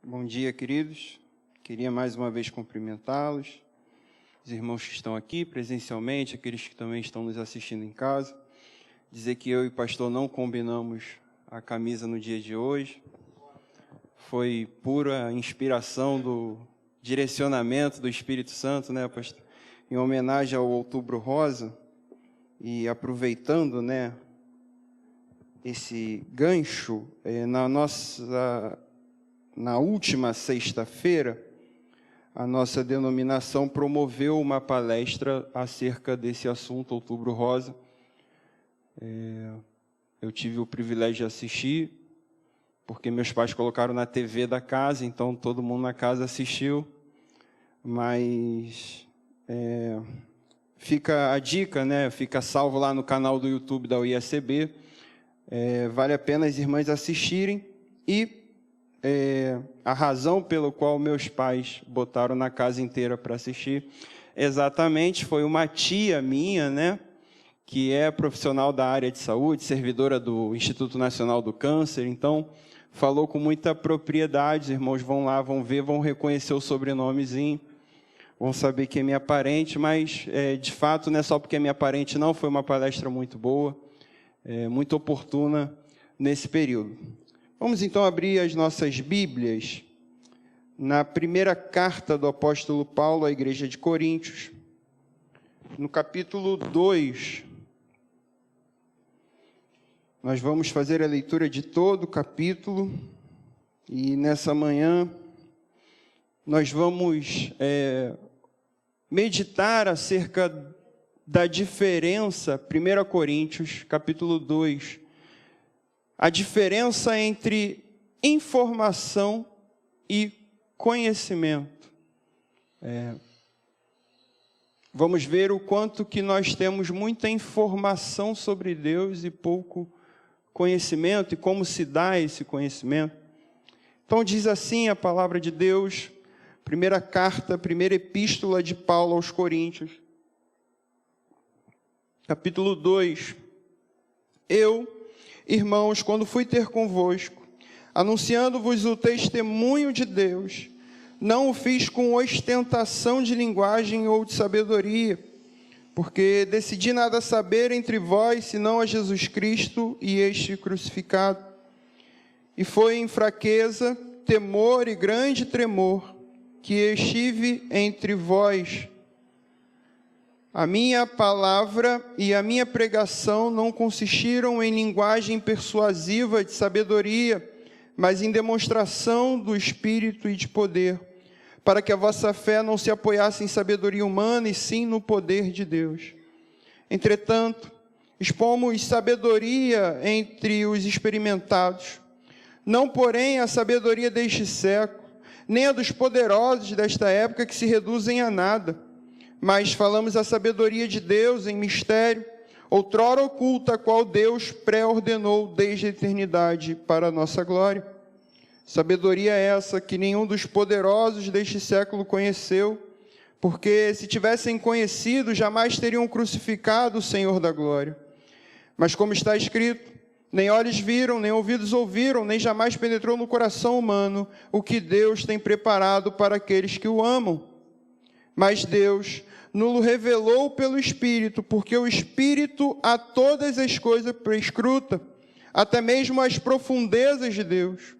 Bom dia, queridos. Queria mais uma vez cumprimentá-los, os irmãos que estão aqui presencialmente, aqueles que também estão nos assistindo em casa. Dizer que eu e o pastor não combinamos a camisa no dia de hoje. Foi pura inspiração do direcionamento do Espírito Santo, né, pastor? Em homenagem ao Outubro Rosa e aproveitando, né, esse gancho, na última sexta-feira, a nossa denominação promoveu uma palestra acerca desse assunto, Outubro Rosa. Eu tive o privilégio de assistir, porque meus pais colocaram na TV da casa, então todo mundo na casa assistiu. Mas fica a dica, né? Fica salvo lá no canal do YouTube da UIACB. Vale a pena as irmãs assistirem. E a razão pela qual meus pais botaram na casa inteira para assistir, exatamente, foi uma tia minha, né, que é profissional da área de saúde, servidora do Instituto Nacional do Câncer, então falou com muita propriedade. Os irmãos vão lá, vão ver, vão reconhecer o sobrenomezinho, vão saber que é minha parente, mas de fato não é só porque é minha parente, não, foi uma palestra muito boa, muito oportuna nesse período. Vamos então abrir as nossas Bíblias na primeira carta do apóstolo Paulo à igreja de Coríntios, no capítulo 2. Nós vamos fazer a leitura de todo o capítulo e nessa manhã nós vamos meditar acerca da diferença, 1 Coríntios, capítulo 2, a diferença entre informação e conhecimento. Vamos ver o quanto que nós temos muita informação sobre Deus e pouco conhecimento, e como se dá esse conhecimento. Então diz assim a palavra de Deus, primeira carta, primeira epístola de Paulo aos Coríntios, capítulo 2. Irmãos, quando fui ter convosco, anunciando-vos o testemunho de Deus, não o fiz com ostentação de linguagem ou de sabedoria, porque decidi nada saber entre vós, senão a Jesus Cristo e este crucificado. E foi em fraqueza, temor e grande tremor que estive entre vós. A minha palavra e a minha pregação não consistiram em linguagem persuasiva de sabedoria, mas em demonstração do Espírito e de poder, para que a vossa fé não se apoiasse em sabedoria humana, e sim no poder de Deus. Entretanto, expomos sabedoria entre os experimentados, não porém a sabedoria deste século, nem a dos poderosos desta época que se reduzem a nada, mas falamos a sabedoria de Deus em mistério, outrora oculta, a qual Deus pré-ordenou desde a eternidade para a nossa glória. Sabedoria essa que nenhum dos poderosos deste século conheceu, porque se tivessem conhecido, jamais teriam crucificado o Senhor da glória. Mas como está escrito, nem olhos viram, nem ouvidos ouviram, nem jamais penetrou no coração humano o que Deus tem preparado para aqueles que o amam. Mas Deus nos revelou pelo Espírito, porque o Espírito a todas as coisas prescruta, até mesmo as profundezas de Deus.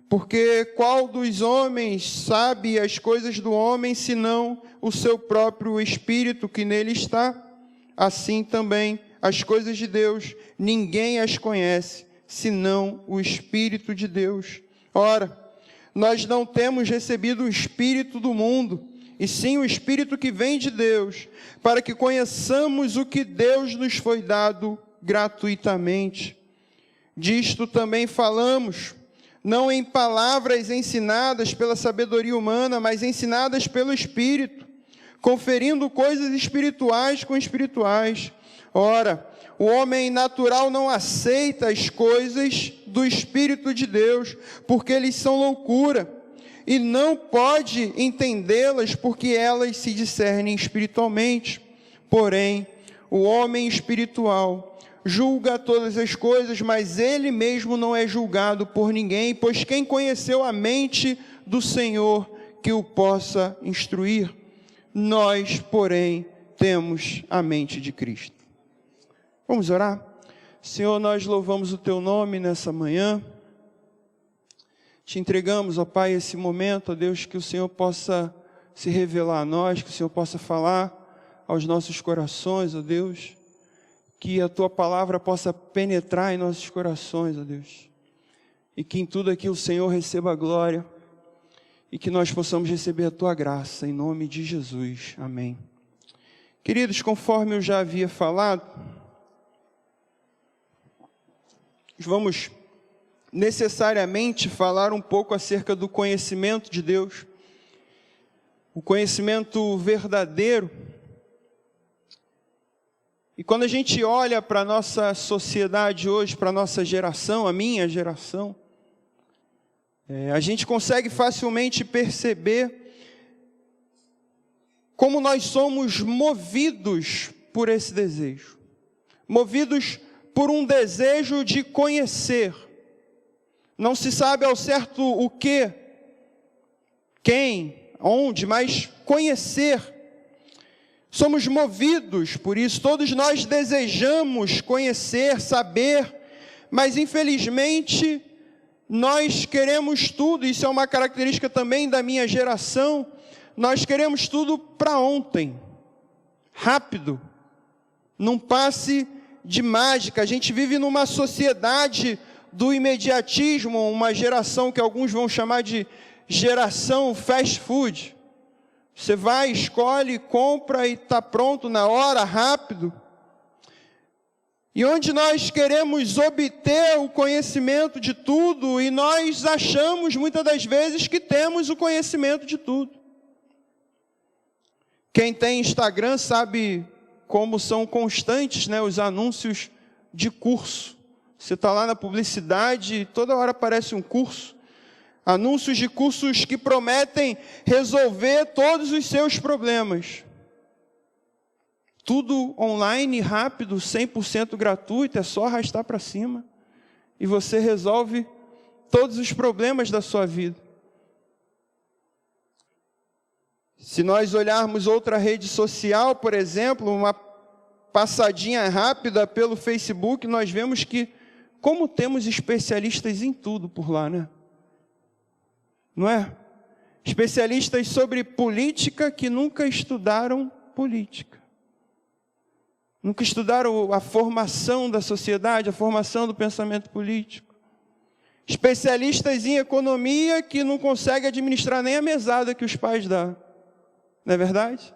Porque qual dos homens sabe as coisas do homem, senão o seu próprio Espírito que nele está? Assim também as coisas de Deus, ninguém as conhece, senão o Espírito de Deus. Ora, nós não temos recebido o Espírito do mundo, e sim o Espírito que vem de Deus, para que conheçamos o que Deus nos foi dado gratuitamente. Disto também falamos, não em palavras ensinadas pela sabedoria humana, mas ensinadas pelo Espírito, conferindo coisas espirituais com espirituais. Ora, o homem natural não aceita as coisas do Espírito de Deus, porque eles são loucura, e não pode entendê-las, porque elas se discernem espiritualmente. Porém, o homem espiritual julga todas as coisas, mas ele mesmo não é julgado por ninguém, pois quem conheceu a mente do Senhor que o possa instruir? Nós, porém, temos a mente de Cristo. Vamos orar? Senhor, nós louvamos o Teu nome nessa manhã. Te entregamos, ó Pai, esse momento, ó Deus, que o Senhor possa se revelar a nós, que o Senhor possa falar aos nossos corações, ó Deus, que a Tua palavra possa penetrar em nossos corações, ó Deus, e que em tudo aqui o Senhor receba a glória, e que nós possamos receber a Tua graça, em nome de Jesus. Amém. Queridos, conforme eu já havia falado, vamos necessariamente falar um pouco acerca do conhecimento de Deus, o conhecimento verdadeiro. E quando a gente olha para a nossa sociedade hoje, para a nossa geração, a minha geração, a gente consegue facilmente perceber como nós somos movidos por esse desejo, movidos por um desejo de conhecer. Não se sabe ao certo o que, quem, onde, mas conhecer. Somos movidos por isso, todos nós desejamos conhecer, saber, mas infelizmente nós queremos tudo, isso é uma característica também da minha geração, nós queremos tudo para ontem, rápido, num passe de mágica. A gente vive numa sociedade do imediatismo, uma geração que alguns vão chamar de geração fast food. Você vai, escolhe, compra e está pronto na hora, rápido. E onde nós queremos obter o conhecimento de tudo, e nós achamos muitas das vezes que temos o conhecimento de tudo. Quem tem Instagram sabe como são constantes, né, os anúncios de curso. Você está lá na publicidade e toda hora aparece um curso. Anúncios de cursos que prometem resolver todos os seus problemas. Tudo online, rápido, 100% gratuito, é só arrastar para cima. E você resolve todos os problemas da sua vida. Se nós olharmos outra rede social, por exemplo, uma passadinha rápida pelo Facebook, nós vemos que, como temos especialistas em tudo por lá, né? Não é? Especialistas sobre política que nunca estudaram política. Nunca estudaram a formação da sociedade, a formação do pensamento político. Especialistas em economia que não conseguem administrar nem a mesada que os pais dão. Não é verdade?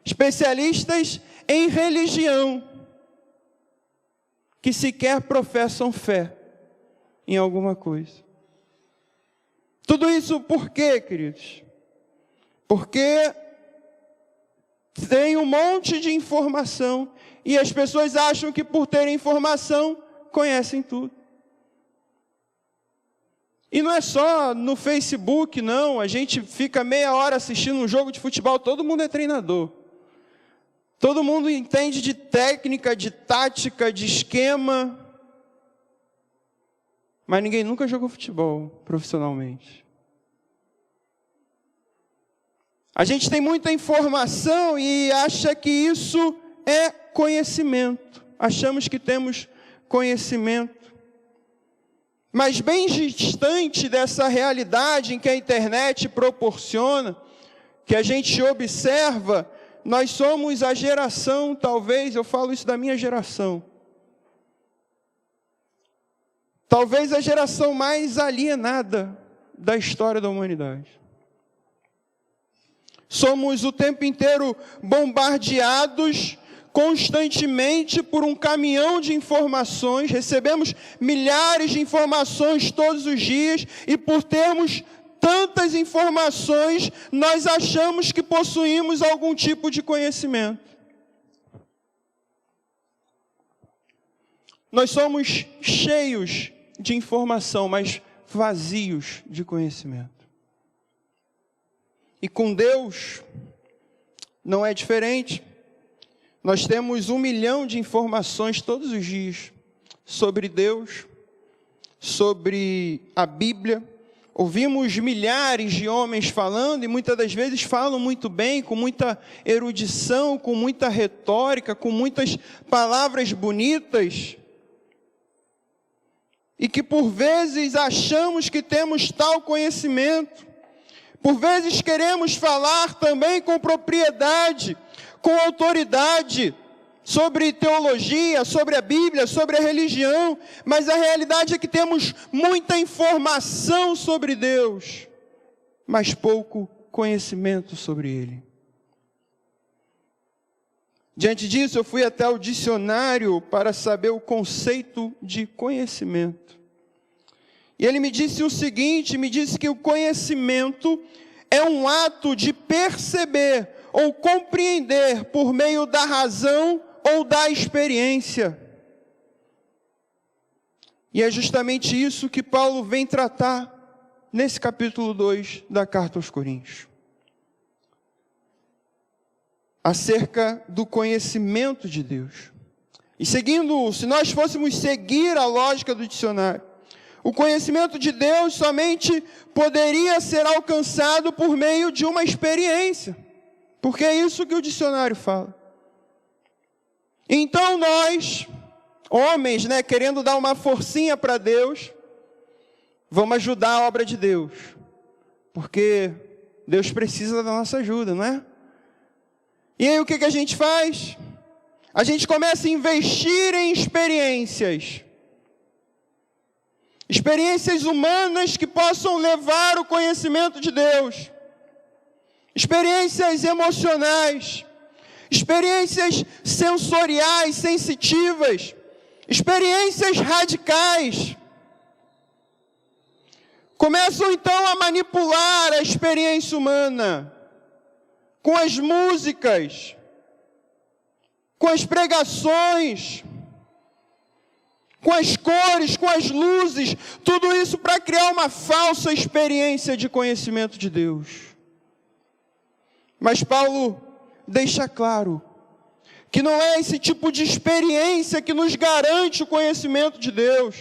Especialistas em religião, que sequer professam fé em alguma coisa. Tudo isso por quê, queridos? Porque tem um monte de informação e as pessoas acham que por terem informação, conhecem tudo. E não é só no Facebook, não. A gente fica meia hora assistindo um jogo de futebol, todo mundo é treinador. Todo mundo entende de técnica, de tática, de esquema. Mas ninguém nunca jogou futebol profissionalmente. A gente tem muita informação e acha que isso é conhecimento. Achamos que temos conhecimento. Mas bem distante dessa realidade em que a internet proporciona, que a gente observa, nós somos a geração, talvez, eu falo isso da minha geração, talvez a geração mais alienada da história da humanidade. Somos o tempo inteiro bombardeados constantemente por um caminhão de informações, recebemos milhares de informações todos os dias, e por termos tantas informações, nós achamos que possuímos algum tipo de conhecimento. Nós somos cheios de informação, mas vazios de conhecimento. E com Deus não é diferente. Nós temos 1 milhão de informações todos os dias. sobre Deus, sobre a Bíblia. Ouvimos milhares de homens falando, e muitas das vezes falam muito bem, com muita erudição, com muita retórica, com muitas palavras bonitas, e que por vezes achamos que temos tal conhecimento, por vezes queremos falar também com propriedade, com autoridade, sobre teologia, sobre a Bíblia, sobre a religião, mas a realidade é que temos muita informação sobre Deus, mas pouco conhecimento sobre Ele. Diante disso, eu fui até o dicionário para saber o conceito de conhecimento. E ele me disse o seguinte, me disse que o conhecimento é um ato de perceber ou compreender por meio da razão ou da experiência. E é justamente isso que Paulo vem tratar nesse capítulo 2 da carta aos Coríntios. Acerca do conhecimento de Deus. E seguindo, se nós fôssemos seguir a lógica do dicionário, o conhecimento de Deus somente poderia ser alcançado por meio de uma experiência. Porque é isso que o dicionário fala. Então nós, homens, querendo dar uma forcinha para Deus, vamos ajudar a obra de Deus. Porque Deus precisa da nossa ajuda, não é? E aí o que a gente faz? A gente começa a investir em experiências. Experiências humanas que possam levar o conhecimento de Deus. Experiências emocionais. Experiências sensoriais, sensitivas. Experiências radicais. Começam então a manipular a experiência humana. Com as músicas. Com as pregações. Com as cores, com as luzes. Tudo isso para criar uma falsa experiência de conhecimento de Deus. Mas Paulo deixa claro que não é esse tipo de experiência que nos garante o conhecimento de Deus.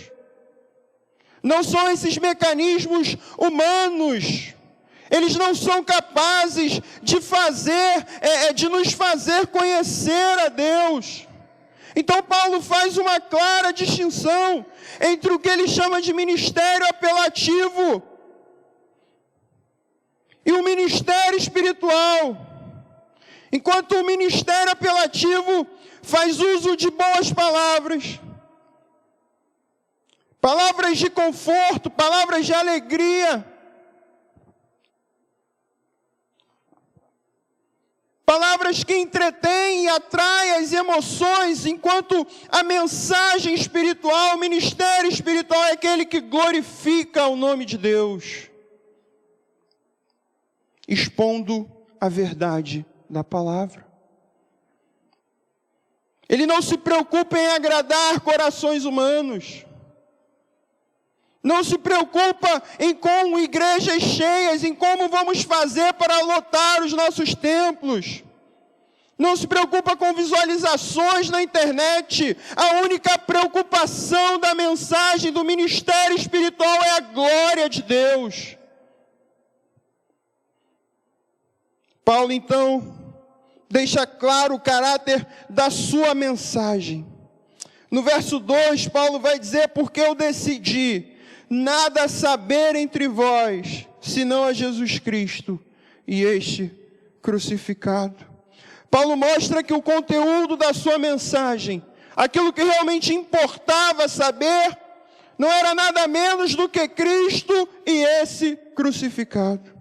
Não são esses mecanismos humanos. Eles não são capazes de nos fazer conhecer a Deus. Então Paulo faz uma clara distinção entre o que ele chama de ministério apelativo e o ministério espiritual. Enquanto o ministério apelativo faz uso de boas palavras, palavras de conforto, palavras de alegria, palavras que entretêm e atraem as emoções, enquanto a mensagem espiritual, o ministério espiritual é aquele que glorifica o nome de Deus, expondo a verdade da palavra. Ele não se preocupa em agradar corações humanos. Não se preocupa com igrejas cheias, em como vamos fazer para lotar os nossos templos. Não se preocupa com visualizações na internet. A única preocupação da mensagem do ministério espiritual é a glória de Deus. Paulo, então, deixa claro o caráter da sua mensagem. No verso 2, Paulo vai dizer: porque eu decidi nada saber entre vós, senão a Jesus Cristo e este crucificado. Paulo mostra que o conteúdo da sua mensagem, aquilo que realmente importava saber, não era nada menos do que Cristo e esse crucificado.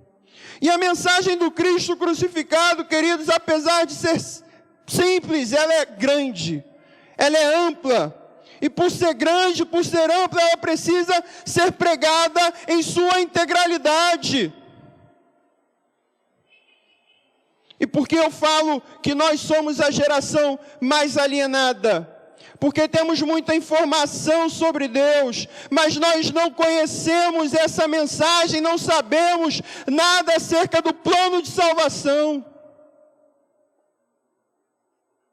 E a mensagem do Cristo crucificado, queridos, apesar de ser simples, ela é grande, ela é ampla. E por ser grande, por ser ampla, ela precisa ser pregada em sua integralidade. E por que eu falo que nós somos a geração mais alienada? Porque temos muita informação sobre Deus, mas nós não conhecemos essa mensagem, não sabemos nada acerca do plano de salvação.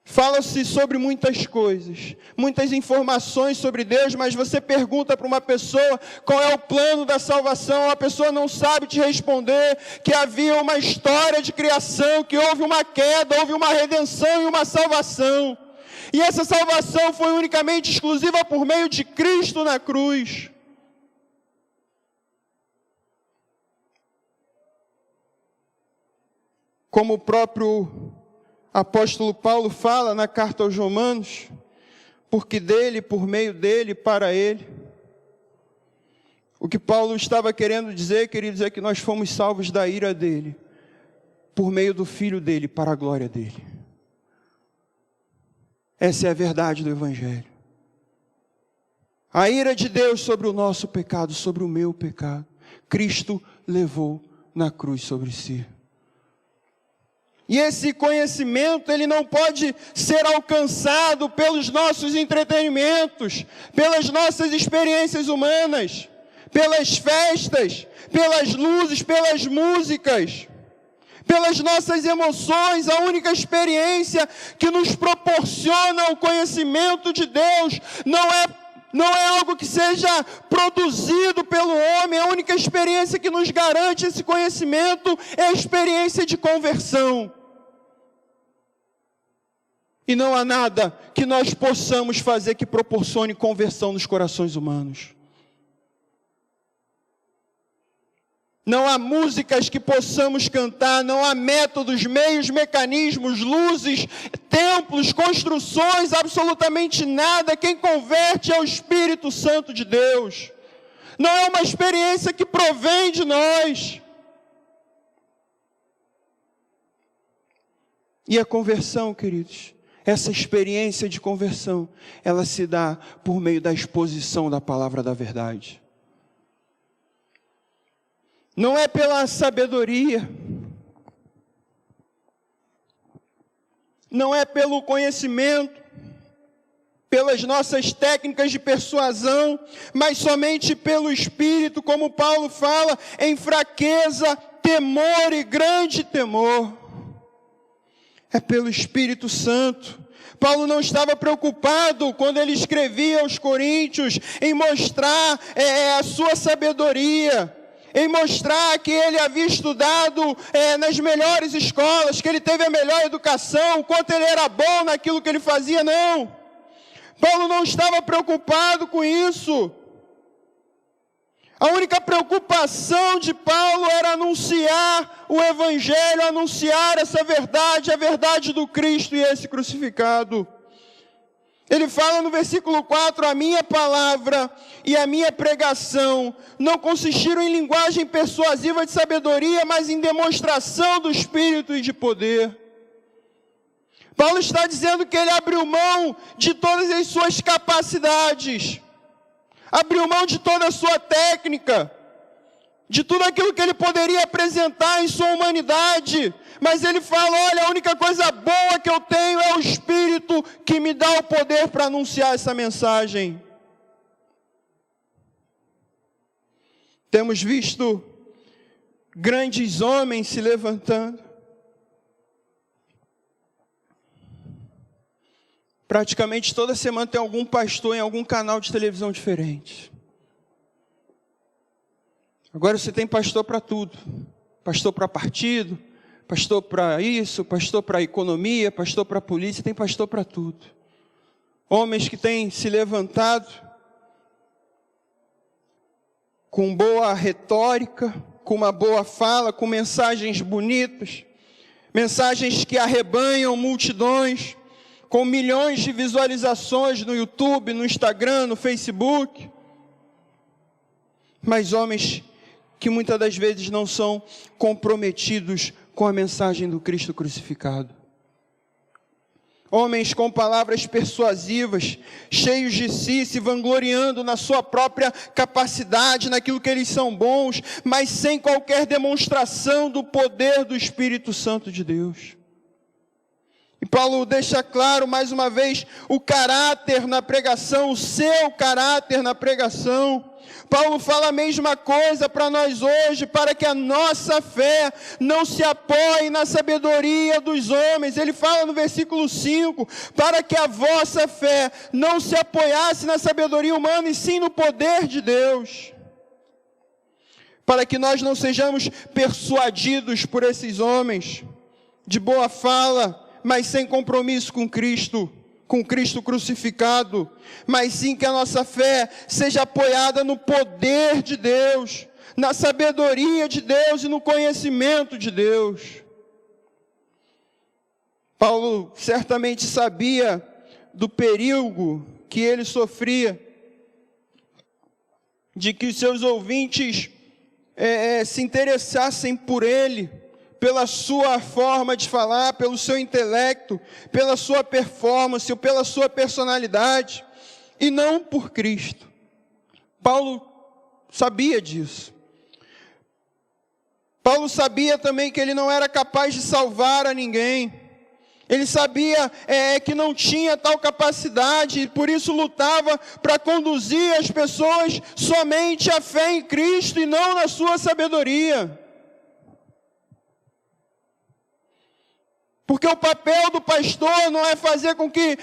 Fala-se sobre muitas coisas, muitas informações sobre Deus, mas você pergunta para uma pessoa qual é o plano da salvação, a pessoa não sabe te responder que havia uma história de criação, que houve uma queda, houve uma redenção e uma salvação. E essa salvação foi unicamente exclusiva por meio de Cristo na cruz. Como o próprio apóstolo Paulo fala na carta aos Romanos, porque dele, por meio dele, para ele. O que Paulo estava querendo dizer, queridos, é que nós fomos salvos da ira dele, por meio do Filho dele, para a glória dele. Essa é a verdade do Evangelho. A ira de Deus sobre o nosso pecado, sobre o meu pecado, Cristo levou na cruz sobre si. E esse conhecimento, ele não pode ser alcançado pelos nossos entretenimentos, pelas nossas experiências humanas, pelas festas, pelas luzes, pelas músicas, pelas nossas emoções. A única experiência que nos proporciona o conhecimento de Deus não é algo que seja produzido pelo homem. A única experiência que nos garante esse conhecimento é a experiência de conversão. E não há nada que nós possamos fazer que proporcione conversão nos corações humanos. Não há músicas que possamos cantar, não há métodos, meios, mecanismos, luzes, templos, construções, absolutamente nada. Quem converte é o Espírito Santo de Deus. Não é uma experiência que provém de nós. E a conversão, queridos, essa experiência de conversão, ela se dá por meio da exposição da palavra da verdade. Não é pela sabedoria, não é pelo conhecimento, pelas nossas técnicas de persuasão, mas somente pelo Espírito, como Paulo fala, em fraqueza, temor e grande temor. É pelo Espírito Santo. Paulo não estava preocupado, quando ele escrevia aos Coríntios, em mostrar a sua sabedoria, em mostrar que ele havia estudado nas melhores escolas, que ele teve a melhor educação, o quanto ele era bom naquilo que ele fazia. Não. Paulo não estava preocupado com isso. A única preocupação de Paulo era anunciar o Evangelho, anunciar essa verdade, a verdade do Cristo e esse crucificado. Ele fala no versículo 4, a minha palavra e a minha pregação não consistiram em linguagem persuasiva de sabedoria, mas em demonstração do Espírito e de poder. Paulo está dizendo que ele abriu mão de todas as suas capacidades, abriu mão de toda a sua técnica, de tudo aquilo que ele poderia apresentar em sua humanidade, mas ele fala, olha, a única coisa boa que eu tenho é o Espírito que me dá o poder para anunciar essa mensagem. Temos visto grandes homens se levantando, praticamente toda semana tem algum pastor em algum canal de televisão diferente. Agora você tem pastor para tudo. Pastor para partido, pastor para isso, pastor para economia, pastor para polícia, tem pastor para tudo. Homens que têm se levantado com boa retórica, com uma boa fala, com mensagens bonitas, mensagens que arrebanham multidões, com milhões de visualizações no YouTube, no Instagram, no Facebook. Mas homens que muitas das vezes não são comprometidos com a mensagem do Cristo crucificado. Homens com palavras persuasivas, cheios de si, se vangloriando na sua própria capacidade, naquilo que eles são bons, mas sem qualquer demonstração do poder do Espírito Santo de Deus. E Paulo deixa claro mais uma vez o caráter na pregação, o seu caráter na pregação. Paulo fala a mesma coisa para nós hoje, para que a nossa fé não se apoie na sabedoria dos homens. Ele fala no versículo 5, para que a vossa fé não se apoiasse na sabedoria humana, e sim no poder de Deus. Para que nós não sejamos persuadidos por esses homens, de boa fala, mas sem compromisso com Cristo crucificado, mas sim que a nossa fé seja apoiada no poder de Deus, na sabedoria de Deus e no conhecimento de Deus. Paulo certamente sabia do perigo que ele sofria, de que os seus ouvintes se interessassem por ele, pela sua forma de falar, pelo seu intelecto, pela sua performance, ou pela sua personalidade, e não por Cristo. Paulo sabia disso. Paulo sabia também que ele não era capaz de salvar a ninguém. Ele sabia que não tinha tal capacidade, e por isso lutava para conduzir as pessoas somente à fé em Cristo e não na sua sabedoria. Porque o papel do pastor não é fazer com que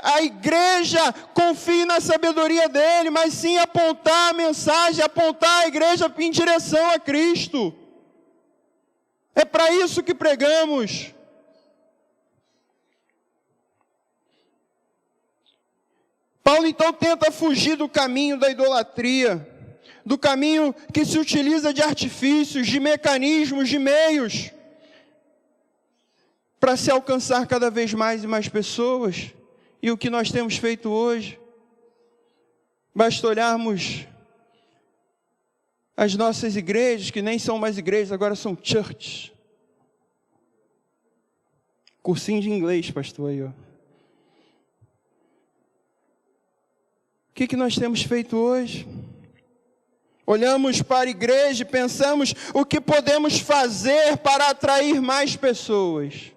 a igreja confie na sabedoria dele, mas sim apontar a mensagem, apontar a igreja em direção a Cristo. É para isso que pregamos. Paulo então tenta fugir do caminho da idolatria, do caminho que se utiliza de artifícios, de mecanismos, de meios, para se alcançar cada vez mais e mais pessoas. E o que nós temos feito hoje? Basta olharmos as nossas igrejas, que nem são mais igrejas, agora são churches. Cursinho de inglês, pastor, aí, ó. O que nós temos feito hoje? Olhamos para a igreja e pensamos o que podemos fazer para atrair mais pessoas.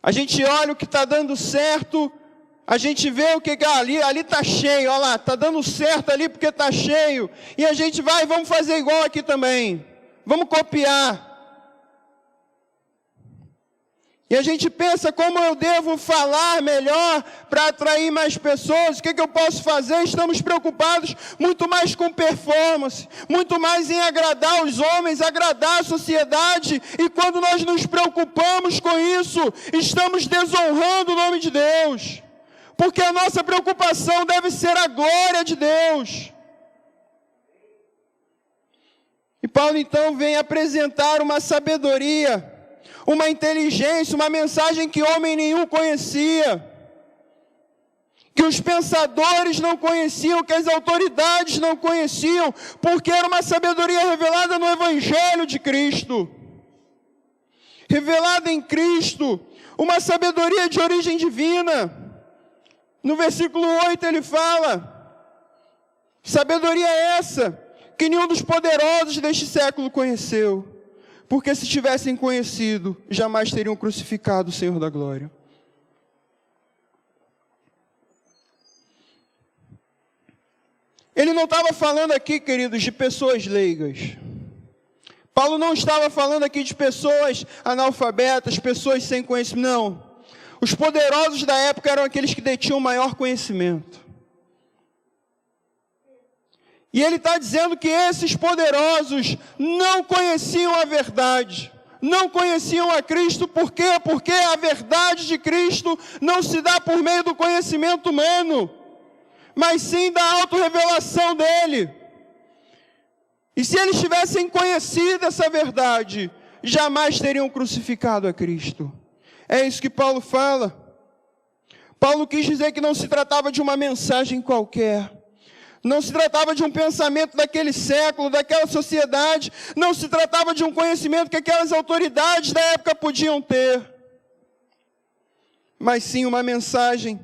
A gente olha o que está dando certo, a gente vê o que ali está cheio, olha lá, está dando certo ali porque está cheio, e a gente vai, vamos fazer igual aqui também, vamos copiar. E a gente pensa como eu devo falar melhor para atrair mais pessoas, o que eu posso fazer? Estamos preocupados muito mais com performance, muito mais em agradar os homens, agradar a sociedade, e quando nós nos preocupamos com isso, estamos desonrando o nome de Deus, porque a nossa preocupação deve ser a glória de Deus. E Paulo então vem apresentar uma sabedoria, uma inteligência, uma mensagem que homem nenhum conhecia, que os pensadores não conheciam, que as autoridades não conheciam, porque era uma sabedoria revelada no Evangelho de Cristo, revelada em Cristo, uma sabedoria de origem divina. No versículo 8 ele fala, sabedoria é essa, que nenhum dos poderosos deste século conheceu, porque se tivessem conhecido, jamais teriam crucificado o Senhor da glória. Ele não estava falando aqui, queridos, de pessoas leigas. Paulo não estava falando aqui de pessoas analfabetas, pessoas sem conhecimento, não. Os poderosos da época eram aqueles que detinham maior conhecimento. E ele está dizendo que esses poderosos não conheciam a verdade, não conheciam a Cristo. Por quê? Porque a verdade de Cristo não se dá por meio do conhecimento humano, mas sim da autorrevelação dele. E se eles tivessem conhecido essa verdade, jamais teriam crucificado a Cristo. É isso que Paulo fala. Paulo quis dizer que não se tratava de uma mensagem qualquer, não se tratava de um pensamento daquele século, daquela sociedade, não se tratava de um conhecimento que aquelas autoridades da época podiam ter, mas sim uma mensagem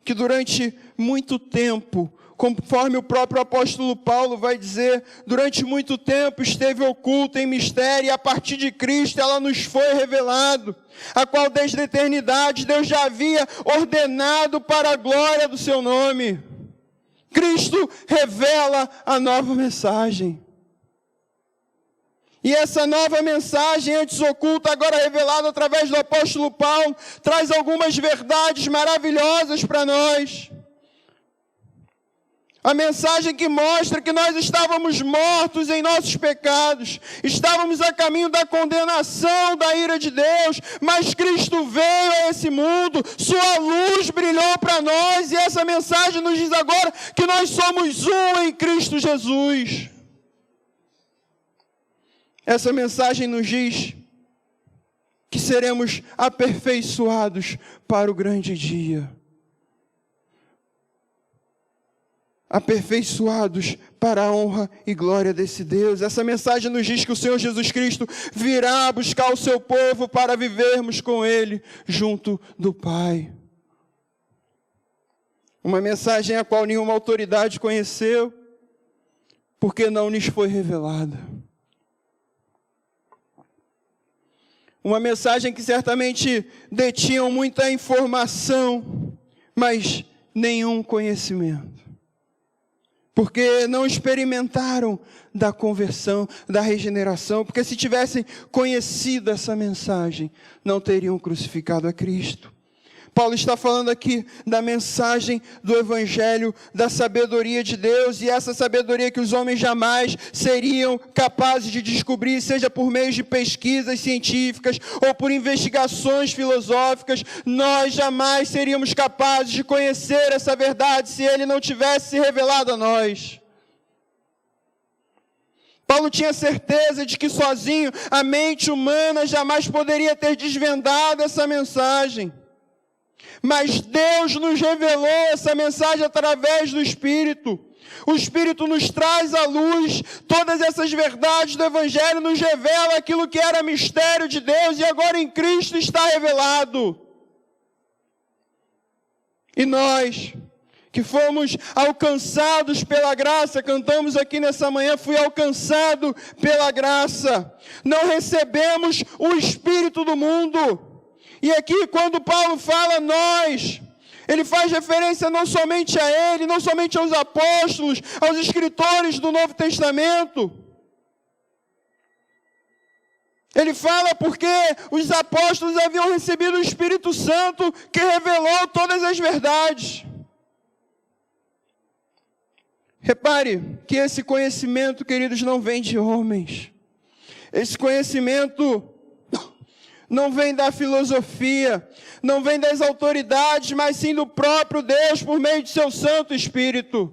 que durante muito tempo Conforme o próprio apóstolo Paulo vai dizer, durante muito tempo esteve oculta em mistério, e a partir de Cristo ela nos foi revelado, a qual desde a eternidade Deus já havia ordenado para a glória do seu nome. Cristo revela a nova mensagem. E essa nova mensagem, antes oculta, agora revelada através do apóstolo Paulo, traz algumas verdades maravilhosas para nós. A mensagem que mostra que nós estávamos mortos em nossos pecados, estávamos a caminho da condenação, da ira de Deus, mas Cristo veio a esse mundo, sua luz brilhou para nós, e essa mensagem nos diz agora que nós somos um em Cristo Jesus. Essa mensagem nos diz que seremos aperfeiçoados para o grande dia. Aperfeiçoados para a honra e glória desse Deus. Essa mensagem nos diz que o Senhor Jesus Cristo virá buscar o seu povo para vivermos com Ele junto do Pai. Uma mensagem a qual nenhuma autoridade conheceu, porque não lhes foi revelada. Uma mensagem que certamente detinham muita informação, mas nenhum conhecimento. Porque não experimentaram da conversão, da regeneração. Porque se tivessem conhecido essa mensagem, não teriam crucificado a Cristo. Paulo está falando aqui da mensagem do Evangelho, da sabedoria de Deus, e essa sabedoria que os homens jamais seriam capazes de descobrir, seja por meio de pesquisas científicas ou por investigações filosóficas, nós jamais seríamos capazes de conhecer essa verdade se Ele não tivesse se revelado a nós. Paulo tinha certeza de que sozinho a mente humana jamais poderia ter desvendado essa mensagem. Mas Deus nos revelou essa mensagem através do Espírito. O Espírito nos traz à luz todas essas verdades do Evangelho, nos revela aquilo que era mistério de Deus e agora em Cristo está revelado. E nós, que fomos alcançados pela graça, cantamos aqui nessa manhã, fui alcançado pela graça. Não recebemos o Espírito do mundo. E aqui, quando Paulo fala nós, ele faz referência não somente a ele, não somente aos apóstolos, aos escritores do Novo Testamento. Ele fala porque os apóstolos haviam recebido o Espírito Santo que revelou todas as verdades. Repare que esse conhecimento, queridos, não vem de homens. Esse conhecimento não vem da filosofia, não vem das autoridades, mas sim do próprio Deus por meio de seu Santo Espírito.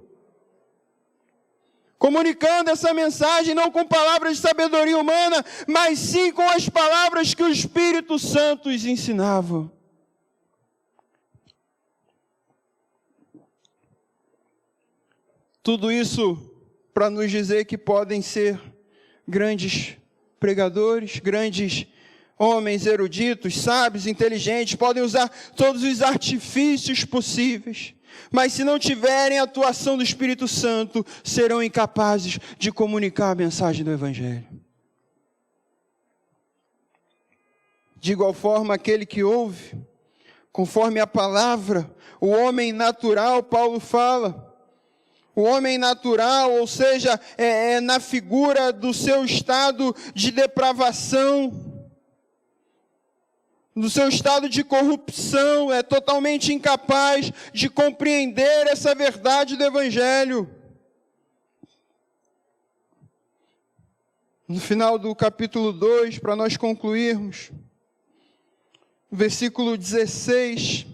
Comunicando essa mensagem não com palavras de sabedoria humana, mas sim com as palavras que o Espírito Santo os ensinava. Tudo isso para nos dizer que podem ser grandes pregadores, grandes homens eruditos, sábios, inteligentes, podem usar todos os artifícios possíveis, mas se não tiverem a atuação do Espírito Santo, serão incapazes de comunicar a mensagem do Evangelho. De igual forma, aquele que ouve, conforme a palavra, o homem natural, Paulo fala, o homem natural, ou seja, na figura do seu estado de depravação, no seu estado de corrupção, é totalmente incapaz de compreender essa verdade do Evangelho. No final do capítulo 2, para nós concluirmos, versículo 16,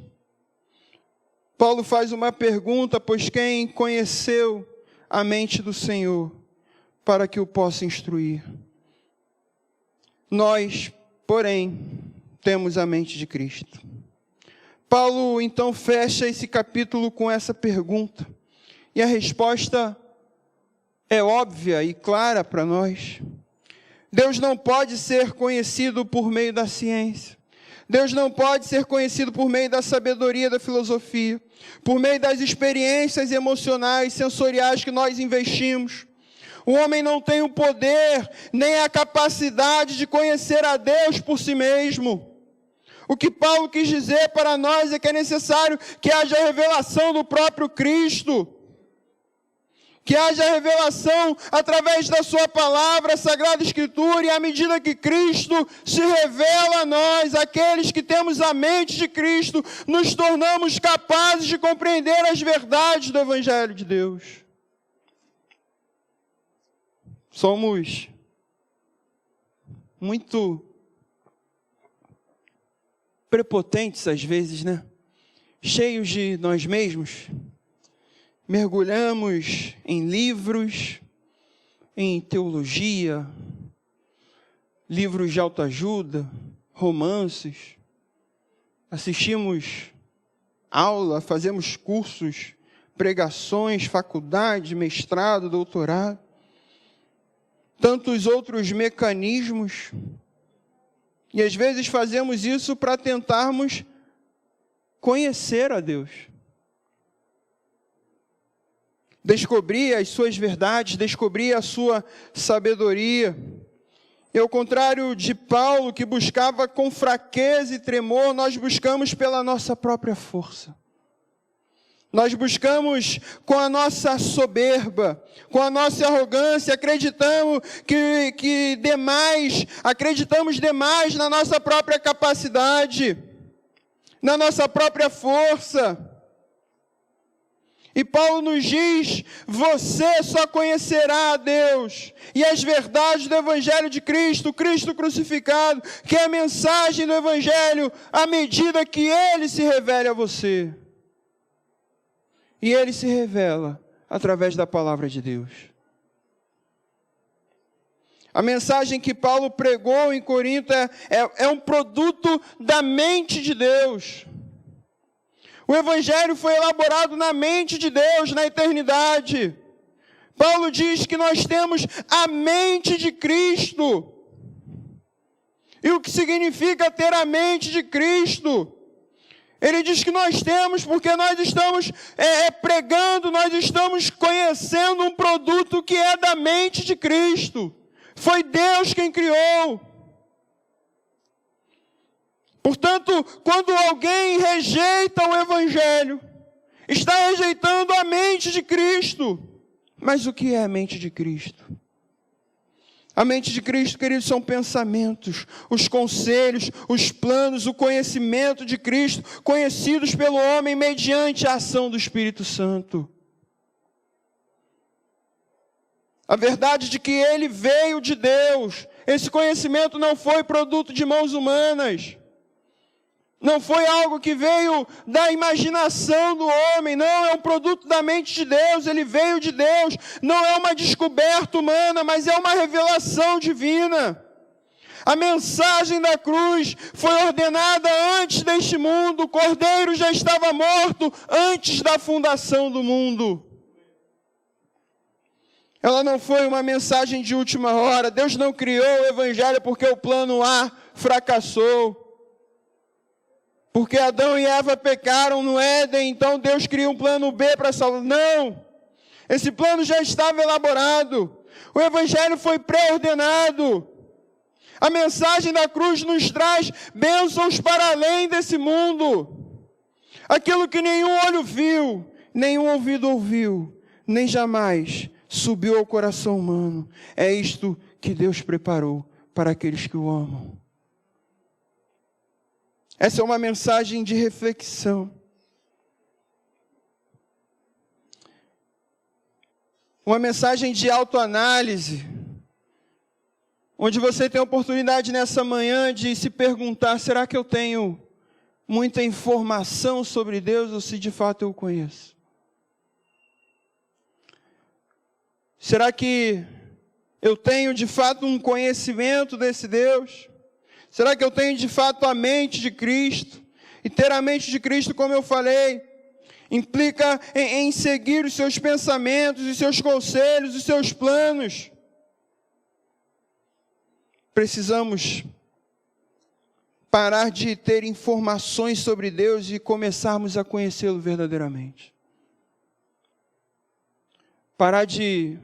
Paulo faz uma pergunta, pois quem conheceu a mente do Senhor, para que o possa instruir? Nós, porém, temos a mente de Cristo. Paulo, então, fecha esse capítulo com essa pergunta. E a resposta é óbvia e clara para nós. Deus não pode ser conhecido por meio da ciência. Deus não pode ser conhecido por meio da sabedoria da filosofia, por meio das experiências emocionais, sensoriais que nós investimos. O homem não tem o poder, nem a capacidade de conhecer a Deus por si mesmo. O que Paulo quis dizer para nós é que é necessário que haja revelação do próprio Cristo, que haja revelação através da sua palavra, a Sagrada Escritura, e à medida que Cristo se revela a nós, aqueles que temos a mente de Cristo, nos tornamos capazes de compreender as verdades do Evangelho de Deus. Somos muito prepotentes às vezes, né? Cheios de nós mesmos. Mergulhamos em livros, em teologia, livros de autoajuda, romances, assistimos aula, fazemos cursos, pregações, faculdade, mestrado, doutorado, tantos outros mecanismos, e às vezes fazemos isso para tentarmos conhecer a Deus. Descobrir as suas verdades, descobrir a sua sabedoria. E ao contrário de Paulo, que buscava com fraqueza e tremor, nós buscamos pela nossa própria força. Nós buscamos com a nossa soberba, com a nossa arrogância, acreditamos acreditamos demais na nossa própria capacidade, na nossa própria força. E Paulo nos diz, você só conhecerá a Deus e as verdades do Evangelho de Cristo, Cristo crucificado, que é a mensagem do Evangelho, à medida que Ele se revele a você. E Ele se revela através da palavra de Deus. A mensagem que Paulo pregou em Corinto é um produto da mente de Deus. O Evangelho foi elaborado na mente de Deus, na eternidade. Paulo diz que nós temos a mente de Cristo. E o que significa ter a mente de Cristo? Ele diz que nós temos porque nós estamos pregando, nós estamos conhecendo um produto que é da mente de Cristo. Foi Deus quem criou. Portanto, quando alguém rejeita o Evangelho, está rejeitando a mente de Cristo. Mas o que é a mente de Cristo? A mente de Cristo, queridos, são pensamentos, os conselhos, os planos, o conhecimento de Cristo, conhecidos pelo homem mediante a ação do Espírito Santo. A verdade de que Ele veio de Deus. Esse conhecimento não foi produto de mãos humanas. Não foi algo que veio da imaginação do homem, não, é um produto da mente de Deus, ele veio de Deus, não é uma descoberta humana, mas é uma revelação divina. A mensagem da cruz foi ordenada antes deste mundo, o Cordeiro já estava morto antes da fundação do mundo. Ela não foi uma mensagem de última hora, Deus não criou o Evangelho porque o plano A fracassou. Porque Adão e Eva pecaram no Éden, então Deus cria um plano B para salvar. Não! Esse plano já estava elaborado. O Evangelho foi pré-ordenado. A mensagem da cruz nos traz bênçãos para além desse mundo. Aquilo que nenhum olho viu, nenhum ouvido ouviu, nem jamais subiu ao coração humano. É isto que Deus preparou para aqueles que o amam. Essa é uma mensagem de reflexão. Uma mensagem de autoanálise. Onde você tem a oportunidade nessa manhã de se perguntar, será que eu tenho muita informação sobre Deus ou se de fato eu o conheço? Será que eu tenho de fato um conhecimento desse Deus? Será que eu tenho de fato a mente de Cristo? E ter a mente de Cristo, como eu falei, implica em seguir os seus pensamentos, os seus conselhos, os seus planos. Precisamos parar de ter informações sobre Deus e começarmos a conhecê-lo verdadeiramente. Parar de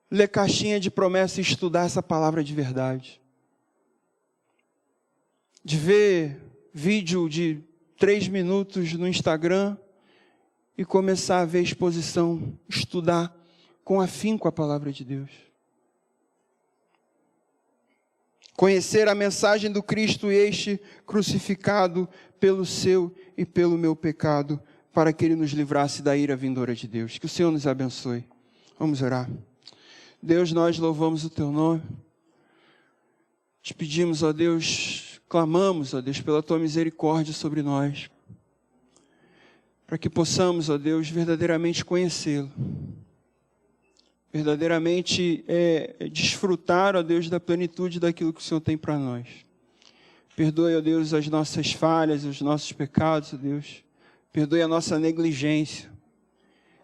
ler caixinha de promessa e estudar essa palavra de verdade. De ver vídeo de 3 minutos no Instagram e começar a ver exposição, estudar com afinco a palavra de Deus. Conhecer a mensagem do Cristo este crucificado pelo seu e pelo meu pecado, para que Ele nos livrasse da ira vindoura de Deus. Que o Senhor nos abençoe. Vamos orar. Deus, nós louvamos o Teu nome. Te pedimos, ó Deus, clamamos, ó Deus, pela Tua misericórdia sobre nós, para que possamos, ó Deus, verdadeiramente conhecê-lo. Verdadeiramente desfrutar, ó Deus, da plenitude daquilo que o Senhor tem para nós. Perdoe, ó Deus, as nossas falhas, os nossos pecados, ó Deus. Perdoe a nossa negligência.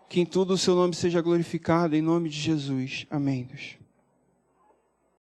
Que em tudo o Seu nome seja glorificado, em nome de Jesus. Amém, Deus.